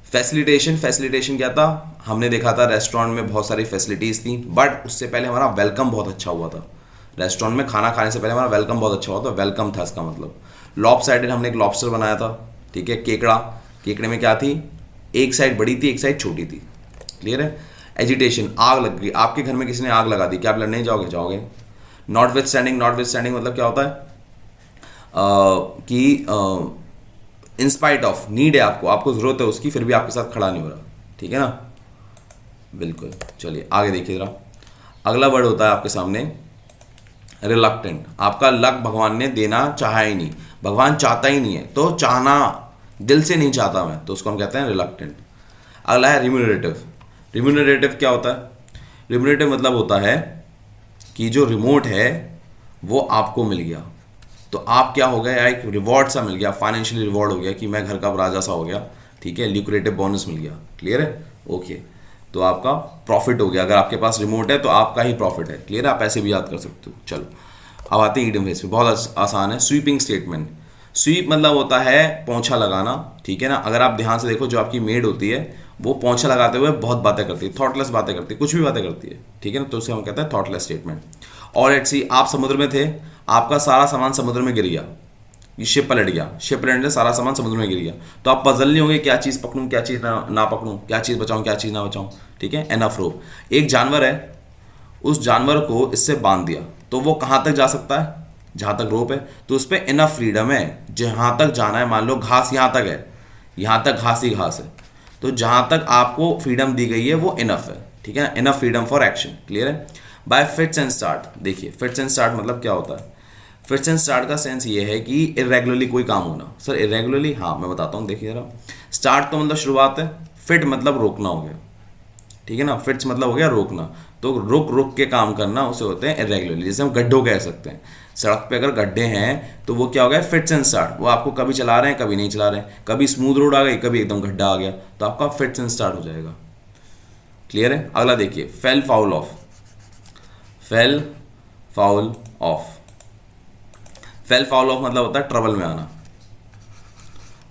फैसिलिटेशन, फैसिलिटेशन क्या था? हमने देखा था रेस्टोरेंट में बहुत सारी फैसिलिटीज थी, बट उससे पहले हमारा वेलकम बहुत अच्छा हुआ था। रेस्टोरेंट में खाना खाने से पहले हमारा वेलकम बहुत अच्छा हुआ था, वेलकम था इसका मतलब। लॉपसाइडेड, हमने एक लॉबस्टर बनाया था, ठीक है। केकड़ा, केकड़े में क्या थी? एक साइड बड़ी थी, एक साइड छोटी थी। क्लियर है? एजिटेशन, आग लग गई, आपके घर में किसी ने आग लगा दी, क्या आप लड़ने जाओगे? जाओगे। Not with standing, not with standing मतलब क्या होता है? कि इन स्पाइट ऑफ, नीड है आपको, आपको जरूरत है उसकी, फिर भी आपके साथ खड़ा नहीं हो रहा, ठीक है ना। बिल्कुल। चलिए आगे देखिए जरा। अगला वर्ड होता है आपके सामने रिलक्टेंट। आपका लक भगवान ने देना चाहा ही नहीं, भगवान चाहता ही नहीं है, तो चाहना, दिल से नहीं चाहता मैं, तो उसको हम कहते हैं रिलक्टेंट। अगला है रिम्यूनरेटिव। रिम्यूनरेटिव क्या होता है? रिम्यूनरेटिव मतलब होता है कि जो रिमोट है वो आपको मिल गया, तो आप क्या हो गया? एक रिवॉर्ड सा मिल गया, फाइनेंशियल रिवॉर्ड हो गया कि मैं घर का राजा सा हो गया, ठीक है। ल्यूक्रेटिव बोनस मिल गया। क्लियर है? ओके, तो आपका प्रॉफिट हो गया। अगर आपके पास रिमोट है तो आपका ही प्रॉफिट है। क्लियर है? आप ऐसे भी याद कर सकते हो। चलो अब आते हैं इडियम फ्रेज पे, बहुत आसान है। Sweeping statement. स्वीप मतलब होता है पोंछा लगाना, ठीक है ना। अगर आप ध्यान से देखो, जो आपकी मेड होती है वो पोंछा लगाते हुए बहुत बातें करती है, थॉटलेस बातें करती है, कुछ भी बातें करती है, ठीक है ना। तो उसे हम कहते हैं थॉटलेस स्टेटमेंट। और लेट्स सी, आप समुद्र में थे, आपका सारा सामान समुद्र में गिर गया, ये शिप पलट गया, शिप पलटने से सारा सामान समुद्र में गिर गया, तो आप पजल नहीं होंगे क्या चीज़ पकड़ूं, क्या चीज़ ना पकड़ूं, क्या चीज़ बचाऊं, क्या चीज़ ना बचाऊं, ठीक है। एनफ रोप, एक जानवर है, उस जानवर को इससे बांध दिया, तो वो कहाँ तक जा सकता है? जहाँ तक रोप है, तो उस पर इनफ फ्रीडम है, जहाँ तक जाना है। मान लो घास यहाँ तक है, यहाँ तक घास ही घास है, तो जहाँ तक आपको फ्रीडम दी गई है वो इनफ है, ठीक है। Enough freedom for action. Clear है? By fits and start. देखिए फिट्स एंड स्टार्ट मतलब क्या होता है? फिट्स एंड स्टार्ट का सेंस ये है कि इरेगुलरली कोई काम होना। सर इरेगुलरली, हाँ मैं बताता हूँ, देखिए जरा। स्टार्ट तो मतलब शुरुआत है, फिट मतलब रोकना हो गया, ठीक है ना। फिट्स मतलब हो गया रोकना, तो रुक रुक के काम करना उसे होते हैं इरेगुलरली, जैसे हम गड्ढों कह सकते हैं। सड़क पे अगर गड्ढे हैं तो वो क्या हो गया, फिट्स एंड स्टार्ट, वो आपको कभी चला रहे हैं कभी नहीं चला रहे हैं, कभी स्मूथ रोड आ गई कभी एकदम गड्ढा आ गया, तो आपका फिट्स एंड स्टार्ट हो जाएगा। क्लियर है। अगला देखिए, fail foul of. Fail foul of, fail foul of मतलब होता है ट्रबल में आना।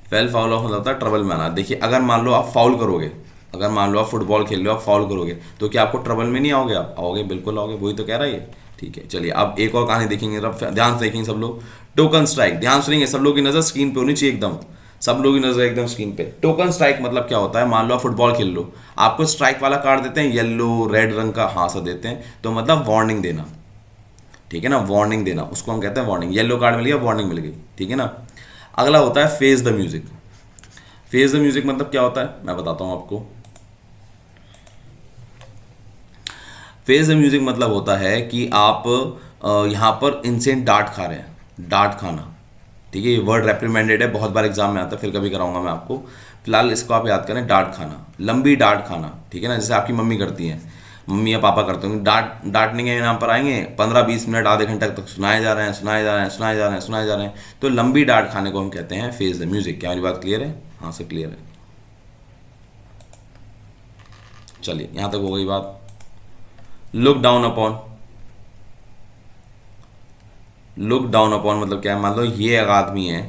फेल फाउल ऑफ मतलब होता है ट्रबल में आना। देखिए अगर मान लो आप फाउल करोगे, अगर मान लो आप फुटबॉल खेल रहे हो, आप फाउल करोगे तो क्या आपको ट्रबल में नहीं आओगे? आप आओगे, बिल्कुल आओगे, वही तो कह रहा है ये। ठीक है, चलिए अब एक और कहानी देखेंगे, ध्यान से देखेंगे सब लोग। टोकन स्ट्राइक, ध्यान सुनेंगे, सब लोग की नजर स्क्रीन पे होनी चाहिए एकदम, सब लोग की नजर एकदम स्क्रीन पे। टोकन स्ट्राइक मतलब क्या होता है, मान लो आप फुटबॉल खेल लो, आपको स्ट्राइक वाला कार्ड देते हैं, येलो रेड रंग का, हाँ सा देते हैं, तो मतलब वार्निंग देना। ठीक है ना, वार्निंग देना, उसको हम कहते हैं वार्निंग। येलो कार्ड मिल गया, वार्निंग मिल गई। ठीक है ना। अगला होता है phase the music. Phase the music मतलब क्या होता है, मैं बताता हूं आपको। फेज द म्यूजिक मतलब होता है कि आप यहां पर इंसेंट डांट खा रहे हैं, डांट खाना। ठीक है, ये वर्ड रेप्रिमेंडेड है, बहुत बार एग्जाम में आता है, फिर कभी कराऊंगा मैं आपको। फिलहाल इसको आप याद करें, डांट खाना, लंबी डांट खाना। ठीक है ना, जैसे आपकी मम्मी करती हैं, मम्मी या पापा करते होंगे, डांटने के नाम पर आएंगे, 15-20 मिनट आधे घंटे तक सुनाए जा रहे हैं, सुनाए जा रहे हैं, सुनाए जा रहे हैं, सुनाए जा रहे हैं, तो लंबी डांट खाने को हम कहते हैं फेज द म्यूजिक। क्या मेरी बात क्लियर है? हाँ से क्लियर है। चलिए यहां तक हो गई बात। Look down upon, look down upon मतलब क्या है, मान लो ये एक आदमी है,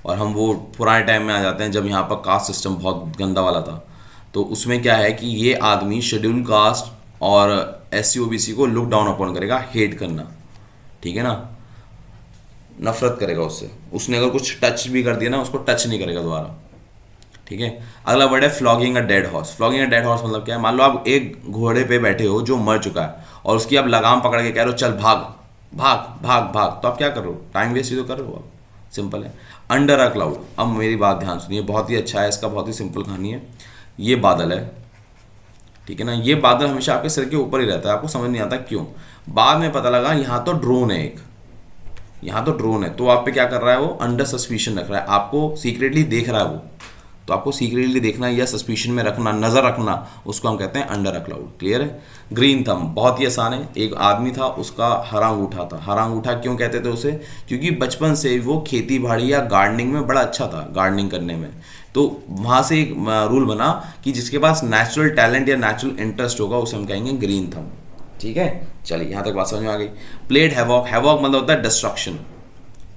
और हम वो पुराने टाइम में आ जाते हैं जब यहाँ पर कास्ट सिस्टम बहुत गंदा वाला था, तो उसमें क्या है कि ये आदमी शेड्यूल कास्ट और SC OBC को लुक डाउन अपॉन करेगा, हेट करना। ठीक है ना, नफरत करेगा उससे, उसने अगर कुछ टच भी कर दिया ना, उसको टच नहीं करेगा दोबारा। ठीक है। अगला वर्ड है flogging a dead horse. Flogging a dead horse मतलब क्या है, मान लो आप एक घोड़े पे बैठे हो जो मर चुका है, और उसकी आप लगाम पकड़ के कह रहे हो चल भाग भाग भाग भाग, तो आप क्या कर रहे हो, टाइम वेस्ट ही तो कर रहे हो आप। सिंपल है। अंडर अ क्लाउड, अब मेरी बात ध्यान सुनिए, बहुत ही अच्छा है, इसका बहुत ही सिंपल कहानी है। ये बादल है, ठीक है ना, ये बादल हमेशा आपके सिर के ऊपर ही रहता है, आपको समझ नहीं आता क्यों। बाद में पता लगा यहाँ तो ड्रोन है एक, यहाँ तो ड्रोन है, तो आप पे क्या कर रहा है वो, अंडर सस्पिशन रख रहा है, आपको सीक्रेटली देख रहा है वो, तो आपको सीक्रेटली देखना या सस्पिशन में रखना, नजर रखना, उसको हम कहते हैं अंडर अ क्लाउड। क्लियर है। ग्रीन थंब बहुत ही आसान है, एक आदमी था, उसका हरा अंगूठा था। हरा अंगूठा क्यों कहते थे उसे, क्योंकि बचपन से वो खेती बाड़ी या गार्डनिंग में बड़ा अच्छा था, गार्डनिंग करने में, तो वहां से एक रूल बना कि जिसके पास नेचुरल टैलेंट या नेचुरल इंटरेस्ट होगा उसे हम कहेंगे ग्रीन थंब। ठीक है, चलिए यहां तक बात समझ में आ गई। प्लेड हैवॉक, हैवॉक मतलब होता है डिस्ट्रक्शन।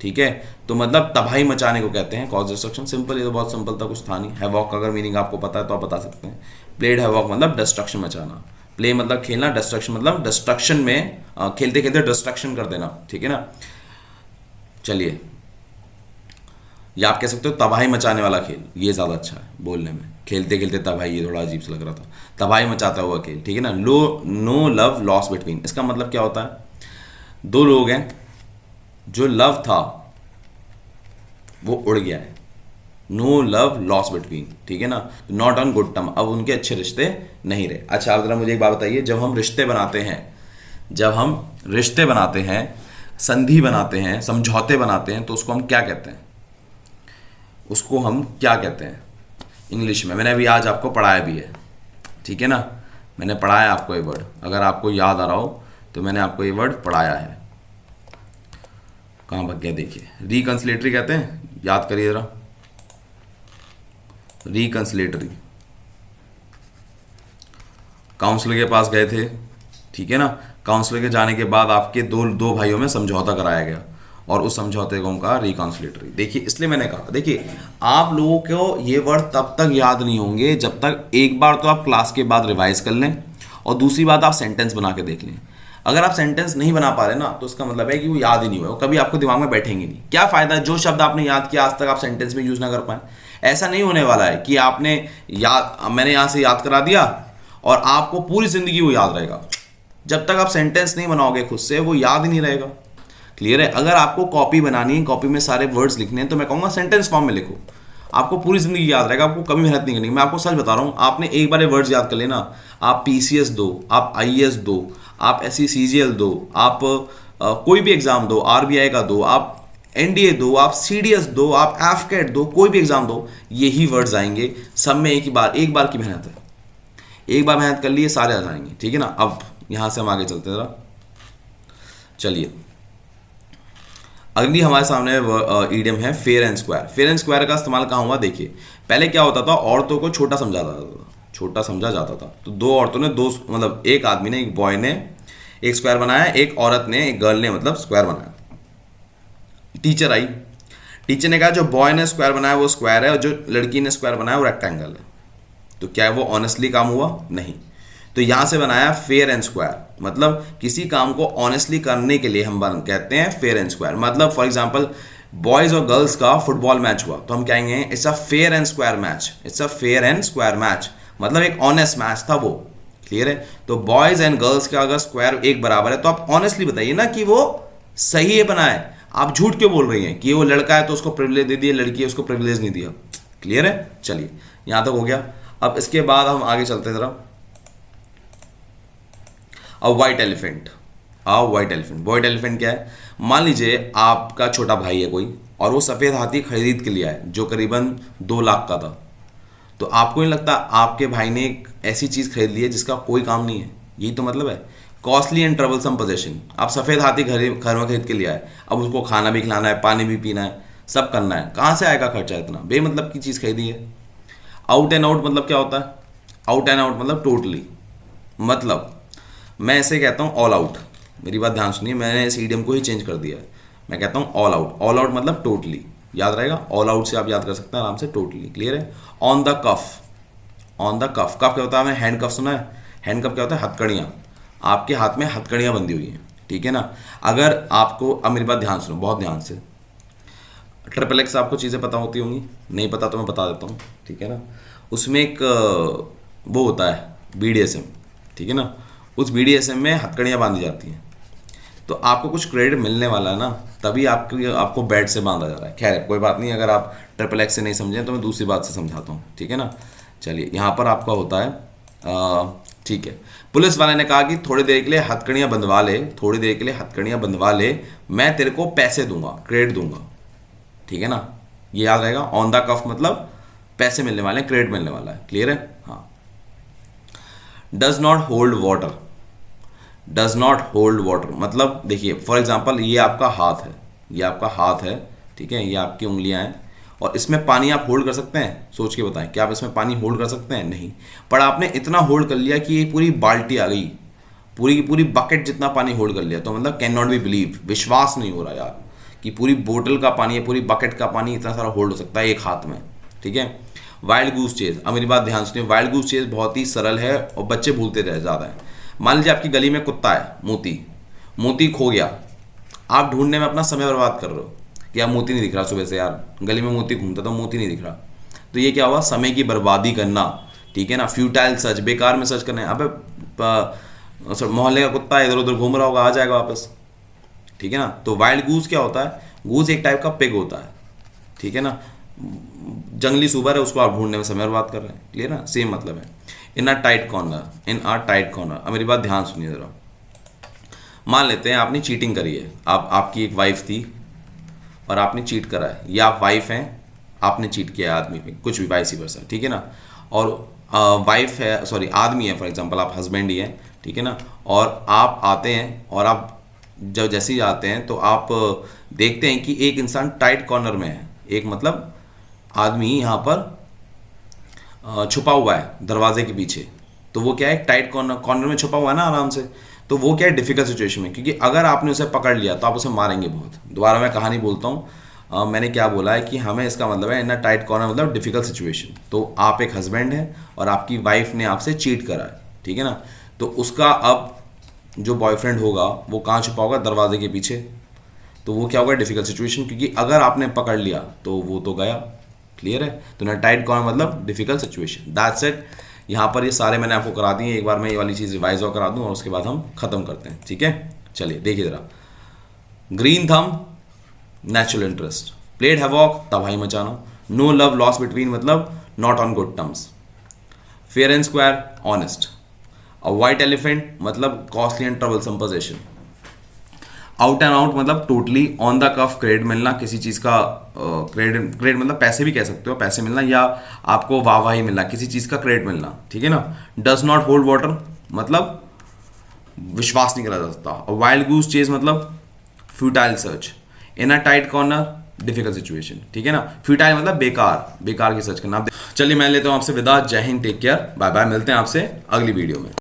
ठीक है, तो मतलब तबाही मचाने को कहते हैं, कॉज डिस्ट्रक्शन। सिंपल, ये तो बहुत सिंपल था, कुछ था नहीं। हैवॉक का अगर मीनिंग आपको पता है तो आप बता सकते हैं। प्लेड हैवॉक मतलब डिस्ट्रक्शन मचाना, प्ले मतलब खेलना, डिस्ट्रक्शन मतलब डिस्ट्रक्शन में खेलते खेलते डिस्ट्रक्शन कर देना। ठीक है ना। चलिए, या आप कह सकते हो तबाही मचाने वाला खेल, ये ज़्यादा अच्छा है बोलने में, खेलते खेलते तबाही, ये थोड़ा अजीब सा लग रहा था, तबाही मचाता हुआ खेल। ठीक है ना। नो लव लॉस बिटवीन, इसका मतलब क्या होता है, दो लोग हैं, जो लव था वो उड़ गया है, नो लव लॉस बिटवीन। ठीक है ना, नॉट ऑन गुड टर्म, अब उनके अच्छे रिश्ते नहीं रहे। अच्छा आप जरा मुझे एक बात बताइए, जब हम रिश्ते बनाते हैं, जब हम रिश्ते बनाते हैं, संधि बनाते हैं, समझौते बनाते हैं, तो उसको हम क्या कहते हैं, उसको हम क्या कहते हैं इंग्लिश में? मैंने अभी आज आपको पढ़ाया भी है। ठीक है ना, मैंने पढ़ाया आपको ये वर्ड, अगर आपको याद आ रहा हो तो मैंने आपको ये वर्ड पढ़ाया है। कहाँ भाग गया, देखिए, रिकंसिलेटरी कहते हैं, याद करिए जरा, रिकंसिलेटरी। काउंसलर के पास गए थे, ठीक है ना, काउंसलर के जाने के बाद आपके दो भाइयों में समझौता कराया गया, और उस समझौते को हम कहा रिकंसिलेटरी। देखिए, इसलिए मैंने कहा, देखिए आप लोगों को ये वर्ड तब तक याद नहीं होंगे जब तक एक बार तो आप क्लास के बाद रिवाइज कर लें, और दूसरी बात आप सेंटेंस बना के देख लें। अगर आप सेंटेंस नहीं बना पा रहे ना, तो उसका मतलब है कि वो याद ही नहीं हुआ, वो कभी आपको दिमाग में बैठेंगे नहीं। क्या फायदा, जो शब्द आपने याद किया आज तक आप सेंटेंस में यूज ना कर पाए। ऐसा नहीं होने वाला है कि आपने मैंने यहां से याद करा दिया और आपको पूरी जिंदगी वो याद रहेगा। जब तक आप सेंटेंस नहीं बनाओगे खुद से, वो याद ही नहीं रहेगा। क्लियर है। अगर आपको कॉपी बनानी है, कॉपी में सारे वर्ड्स लिखने हैं, तो मैं कहूंगा सेंटेंस फॉर्म में लिखो, आपको पूरी जिंदगी याद रहेगा, आपको कभी मेहनत नहीं करनी। मैं आपको सच बता रहा हूं, आपने एक बार ये वर्ड्स याद कर लेना, आप PCS दो, आप IAS दो, आप SC CGL दो, आप कोई भी एग्जाम दो, RBI का दो, आप NDA दो, आप CDS दो, आप AFCAT दो, कोई भी एग्जाम दो, यही वर्ड्स आएंगे सब में। एक बार की मेहनत है, एक बार मेहनत कर लिए सारे आ जाएंगे। ठीक है ना। अब यहां से हम आगे चलते हैं जरा। चलिए, अगली हमारे सामने ईडियम है fair and square. Fair and square का इस्तेमाल कहाँ हुआ देखिए। पहले क्या होता था, औरतों को छोटा समझा जाता था। तो दो औरतों ने मतलब एक आदमी ने, एक बॉय ने एक स्क्वायर बनाया, एक औरत ने, एक गर्ल ने मतलब स्क्वायर बनाया। टीचर आई, टीचर ने कहा जो बॉय ने स्क्वायर बनाया वो स्क्वायर है और जो लड़की ने स्क्वायर बनाया वो रेक्टेंगल है। तो क्या वो ऑनेस्टली काम हुआ? नहीं। तो यहां से बनाया फेयर एंड स्क्वायर, मतलब किसी काम को ऑनेस्टली करने के लिए हम कहते हैं फेयर एंड स्क्वायर। मतलब फॉर एग्जांपल बॉयज और गर्ल्स का फुटबॉल मैच हुआ तो हम कहेंगे it's a fair and square match, it's a fair and square match, मतलब एक ऑनेस्ट मैच था वो। क्लियर है? तो बॉयज एंड गर्ल्स का अगर स्क्वायर एक बराबर है तो आप ऑनेस्टली बताइए ना कि वो सही है बना है। आप झूठ क्यों बोल रही हैं कि वो लड़का है तो उसको प्रिविलेज दे दिया, लड़की है उसको प्रिविलेज नहीं दिया। क्लियर है? चलिए, यहां तक हो गया। अब इसके बाद हम आगे चलते हैं जरा। White elephant. व्हाइट एलिफेंट क्या है? मान लीजिए आपका छोटा भाई है कोई और वो सफेद हाथी खरीद के लिया है जो करीबन 2 लाख का था। तो आपको नहीं लगता आपके भाई ने एक ऐसी चीज खरीद ली है जिसका कोई काम नहीं है? यही तो मतलब है कॉस्टली एंड ट्रबलसम पोजेशन। आप सफेद हाथी घर में खरीद के लिया है, अब उसको खाना भी खिलाना है, पानी भी पीना है, सब करना है। कहाँ से आएगा खर्चा इतना? बेमतलब की चीज खरीदी है। आउट एंड आउट मतलब क्या होता है? आउट एंड आउट मतलब टोटली, मतलब मैं ऐसे कहता हूँ ऑल आउट। मेरी बात ध्यान सुनिए, मैंने इस ईडियम को ही चेंज कर दिया है। मैं कहता हूँ ऑल आउट। ऑल आउट मतलब टोटली, याद रहेगा। ऑल आउट से आप याद कर सकते हैं आराम से टोटली। क्लियर है? On the cuff. On the cuff, cuff क्या होता है? हमें हैंड कफ सुना है? हैंड कफ क्या होता है? हथकड़ियाँ। आपके हाथ में हथकड़ियाँ बंधी हुई हैं, ठीक है ना। अगर आपको, अब मेरी बात ध्यान सुनो, बहुत ध्यान से। ट्रिपल एक्स आपको चीज़ें पता होती होंगी, नहीं पता तो मैं बता देता हूँ, ठीक है ना। उसमें एक वो होता है BDSM, ठीक है ना। उस BDSM में हथकड़ियाँ बांधी जाती हैं। तो आपको कुछ क्रेडिट मिलने वाला है ना, तभी आपको बेड से बांधा जा रहा है। खैर कोई बात नहीं, अगर आप ट्रिपल एक्स से नहीं समझें तो मैं दूसरी बात से समझाता हूँ, ठीक है ना। चलिए, यहाँ पर आपका होता है ठीक है। पुलिस वाले ने कहा कि थोड़ी देर के लिए हथकड़ियाँ बंधवा ले, थोड़ी देर के लिए हथकड़ियाँ बंधवा ले, मैं तेरे को पैसे दूंगा, क्रेडिट दूंगा, ठीक है ना। ये याद रहेगा। ऑन द कफ मतलब पैसे मिलने वाले हैं, क्रेडिट मिलने वाला है। क्लियर है? हाँ। Does not hold water. Does not hold water मतलब देखिए, फॉर एग्जाम्पल ये आपका हाथ है, ये आपका हाथ है, ठीक है, ये आपकी उंगलियां हैं और इसमें पानी आप होल्ड कर सकते हैं? सोच के बताएं, क्या आप इसमें पानी होल्ड कर सकते हैं? नहीं। पर आपने इतना होल्ड कर लिया कि ये पूरी बाल्टी आ गई, पूरी की पूरी बकेट जितना पानी होल्ड कर लिया। तो मतलब कैन नॉट बी बिलीव, विश्वास नहीं हो रहा यार कि पूरी बोतल का पानी या पूरी बकेट का पानी इतना सारा होल्ड हो सकता है एक हाथ में, ठीक है। Wild goose chase. अब मेरी बात ध्यान सुनिए, वाइल्ड गूस चेज बहुत ही सरल है और बच्चे भूलते रह ज़्यादा है। मान लीजिए आपकी गली में कुत्ता है, मोती खो गया। आप ढूंढने में अपना समय बर्बाद कर रहे हो कि यार मोती नहीं दिख रहा, सुबह से यार गली में मोती घूमता था, मोती नहीं दिख रहा। तो ये क्या हुआ? समय की बर्बादी करना, ठीक है ना। फ्यूटाइल सर्च, बेकार में सर्च करना है। अबे मोहल्ले का कुत्ता है, इधर उधर घूम रहा होगा, आ जाएगा वापस, ठीक है ना। तो वाइल्ड गूस क्या होता है? गूस एक टाइप का पिग होता है, ठीक है ना। जंगली सुअर है, उसको आप ढूंढने में समय बर्बाद कर रहे हैं। क्लियर ना? सेम मतलब है। इन आ टाइट कॉर्नर। अब मेरी बात ध्यान सुनिए जरा। मान लेते हैं आपने चीटिंग करी है, आपकी एक वाइफ थी और आपने चीट करा है, या आप वाइफ हैं, आपने चीट किया है आदमी पे, कुछ भी वाइस वर्सा, ठीक है ना। और वाइफ है, सॉरी आदमी है, फॉर एग्जांपल आप हस्बैंड ही हैं, ठीक है ना। और आप आते हैं और आप जब जैसे ही आते हैं तो आप देखते हैं कि एक इंसान टाइट कॉर्नर में है, एक मतलब आदमी यहाँ पर छुपा हुआ है दरवाजे के पीछे। तो वो क्या है? टाइट कॉर्नर में छुपा हुआ है ना आराम से। तो वो क्या है? डिफिकल्ट सिचुएशन में, क्योंकि अगर आपने उसे पकड़ लिया तो आप उसे मारेंगे बहुत। दोबारा मैं कहानी बोलता हूँ, मैंने क्या बोला है कि हमें इसका मतलब है इन टाइट कॉर्नर मतलब डिफिकल्ट सिचुएशन। तो आप एक हस्बैंड है और आपकी वाइफ ने आपसे चीट करा है, ठीक है ना। तो उसका अब जो बॉयफ्रेंड होगा वो कहाँ छुपा होगा? दरवाजे के पीछे। तो वो क्या होगा? डिफिकल्ट सिचुएशन, क्योंकि अगर आपने पकड़ लिया तो वो तो गया। क्लियर है? तो ना टाइट कॉर्नर मतलब डिफिकल्ट सिचुएशन। That's it. यहाँ पर ये सारे मैंने आपको करा दिए, एक बार मैं ये वाली चीज़ रिवाइज और करा दूँ और उसके बाद हम खत्म करते हैं, ठीक है। चलिए देखिए जरा। Green thumb natural interest, played havoc तबाही मचाना, नो लव लॉस बिटवीन मतलब not on good terms, fair and square honest, a white elephant मतलब costly and troublesome possession, out and out मतलब totally, on the cuff credit मिलना, किसी चीज का credit मतलब पैसे भी कह सकते हो, पैसे मिलना या आपको वाहवाही मिलना, किसी चीज का क्रेडिट मिलना, ठीक है ना। डज नॉट होल्ड वाटर मतलब विश्वास नहीं करा जा सकता। वाइल्ड गूस चेज मतलब futile search, in a tight corner difficult situation, ठीक है ना। फ्यूटाइल मतलब बेकार, बेकार की सर्च करना। चलिए मैं लेता हूं आपसे विदा, Jai Hind, take care, bye bye, मिलते हैं आपसे अगली वीडियो में।